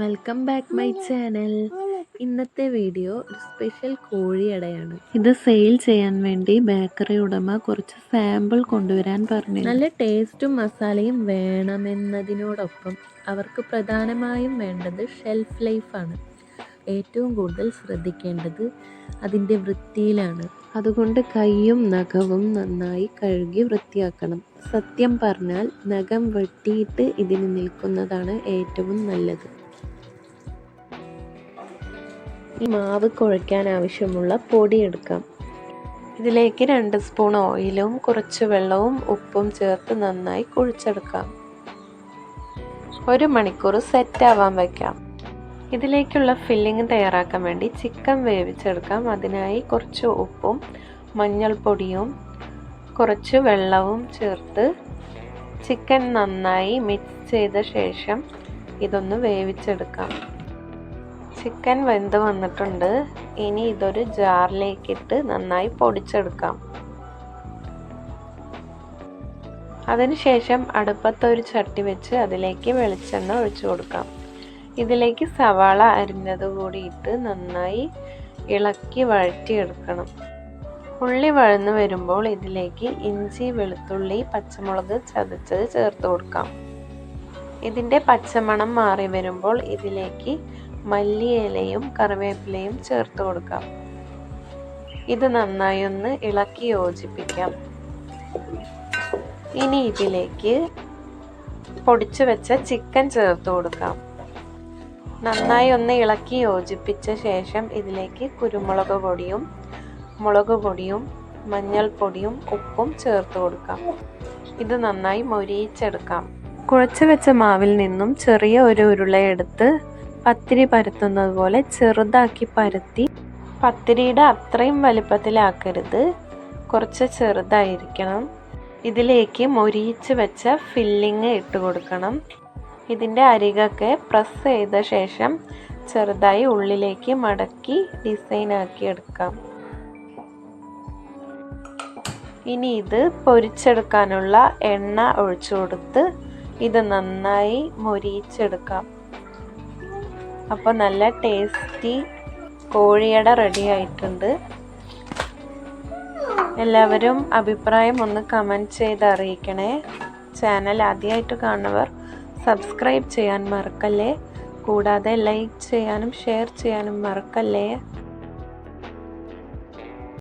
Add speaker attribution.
Speaker 1: Welcome back my channel. ഇന്നത്തെ video ഒരു special കോഴിയടയാണ്. ഇത് സെയിൽ ചെയ്യാൻ വേണ്ടി ബേക്കറി ഉടമ കുറച്ച് സാമ്പിൾ കൊണ്ടുവരാൻ പറഞ്ഞു. നല്ല ടേസ്റ്റും മസാലയും വേണമെന്നതിനോടൊപ്പം അവർക്ക് പ്രധാനമായും വേണ്ടത് ഷെൽഫ് ലൈഫാണ്. ഏറ്റവും കൂടുതൽ ശ്രദ്ധിക്കേണ്ടത് അതിൻ്റെ വൃത്തിയിലാണ്. അതുകൊണ്ട് കൈയും നഖവും നന്നായി കഴുകി വൃത്തിയാക്കണം. സത്യം പറഞ്ഞാൽ നഖം വെട്ടിയിട്ട് ഇതിന് നിൽക്കുന്നതാണ് ഏറ്റവും നല്ലത്. ഈ മാവ് കുഴയ്ക്കാൻ ആവശ്യമുള്ള പൊടി എടുക്കാം. ഇതിലേക്ക് 2 സ്പൂൺ ഓയിലും കുറച്ച് വെള്ളവും ഉപ്പും ചേർത്ത് നന്നായി കുഴിച്ചെടുക്കാം. 1 മണിക്കൂർ സെറ്റ് ആവാൻ വയ്ക്കാം. ഇതിലേക്കുള്ള ഫില്ലിംഗ് തയ്യാറാക്കാൻ വേണ്ടി ചിക്കൻ വേവിച്ചെടുക്കാം. അതിനായി കുറച്ച് ഉപ്പും മഞ്ഞൾപ്പൊടിയും കുറച്ച് വെള്ളവും ചേർത്ത് ചിക്കൻ നന്നായി മിക്സ് ചെയ്ത ശേഷം ഇതൊന്ന് വേവിച്ചെടുക്കാം. ചിക്കൻ വെന്ത് വന്നിട്ടുണ്ട്. ഇനി ഇതൊരു ജാറിലേക്കിട്ട് നന്നായി പൊടിച്ചെടുക്കാം. അതിനുശേഷം അടുപ്പത്തൊരു ചട്ടി വെച്ച് അതിലേക്ക് വെളിച്ചെണ്ണ ഒഴിച്ചു കൊടുക്കാം. ഇതിലേക്ക് സവാള അരിഞ്ഞത് കൂടി ഇട്ട് നന്നായി ഇളക്കി വഴറ്റിയെടുക്കണം. ഉള്ളി വഴന്നു വരുമ്പോൾ ഇതിലേക്ക് ഇഞ്ചി, വെളുത്തുള്ളി, പച്ചമുളക് ചതച്ചത് ചേർത്ത് കൊടുക്കാം. ഇതിൻ്റെ പച്ചമണം മാറി വരുമ്പോൾ ഇതിലേക്ക് മല്ലിയിലയും കറിവേപ്പിലയും ചേർത്ത് കൊടുക്കാം. ഇത് നന്നായി ഒന്ന് ഇളക്കി യോജിപ്പിക്കാം. ഇനി ഇതിലേക്ക് പൊടിച്ചു വെച്ച ചിക്കൻ ചേർത്ത് കൊടുക്കാം. നന്നായി ഒന്ന് ഇളക്കി യോജിപ്പിച്ച ശേഷം ഇതിലേക്ക് കുരുമുളക് പൊടിയും മുളക് പൊടിയും മഞ്ഞൾപ്പൊടിയും ഉപ്പും ചേർത്ത് കൊടുക്കാം. ഇത് നന്നായി മൊരിയിച്ചെടുക്കാം. കുഴച്ചു വെച്ച മാവിൽ നിന്നും ചെറിയ ഒരു ഉരുളയെടുത്ത് പത്തിരി പരത്തുന്നത് പോലെ ചെറുതാക്കി പരത്തി, പത്തിരിയുടെ അത്രയും വലിപ്പത്തിലാക്കരുത്, കുറച്ച് ചെറുതായിരിക്കണം. ഇതിലേക്ക് മൊരിയിച്ച് വെച്ച ഫില്ലിങ് ഇട്ട് കൊടുക്കണം. ഇതിൻ്റെ അരികൊക്കെ പ്രസ് ചെയ്ത ശേഷം ചെറുതായി ഉള്ളിലേക്ക് മടക്കി ഡിസൈനാക്കി എടുക്കാം. ഇനി ഇത് പൊരിച്ചെടുക്കാനുള്ള എണ്ണ ഒഴിച്ചു കൊടുത്ത് ഇത് നന്നായി മൊരിയിച്ചെടുക്കാം. അപ്പോൾ നല്ല ടേസ്റ്റി കോഴിയട റെഡി ആയിട്ടുണ്ട്. എല്ലാവരും അഭിപ്രായം ഒന്ന് കമൻറ്റ് ചെയ്ത് അറിയിക്കണേ. ചാനൽ ആദ്യമായിട്ട് കാണുന്നവർ സബ്സ്ക്രൈബ് ചെയ്യാൻ മറക്കല്ലേ. കൂടാതെ ലൈക്ക് ചെയ്യാനും ഷെയർ ചെയ്യാനും മറക്കല്ലേ.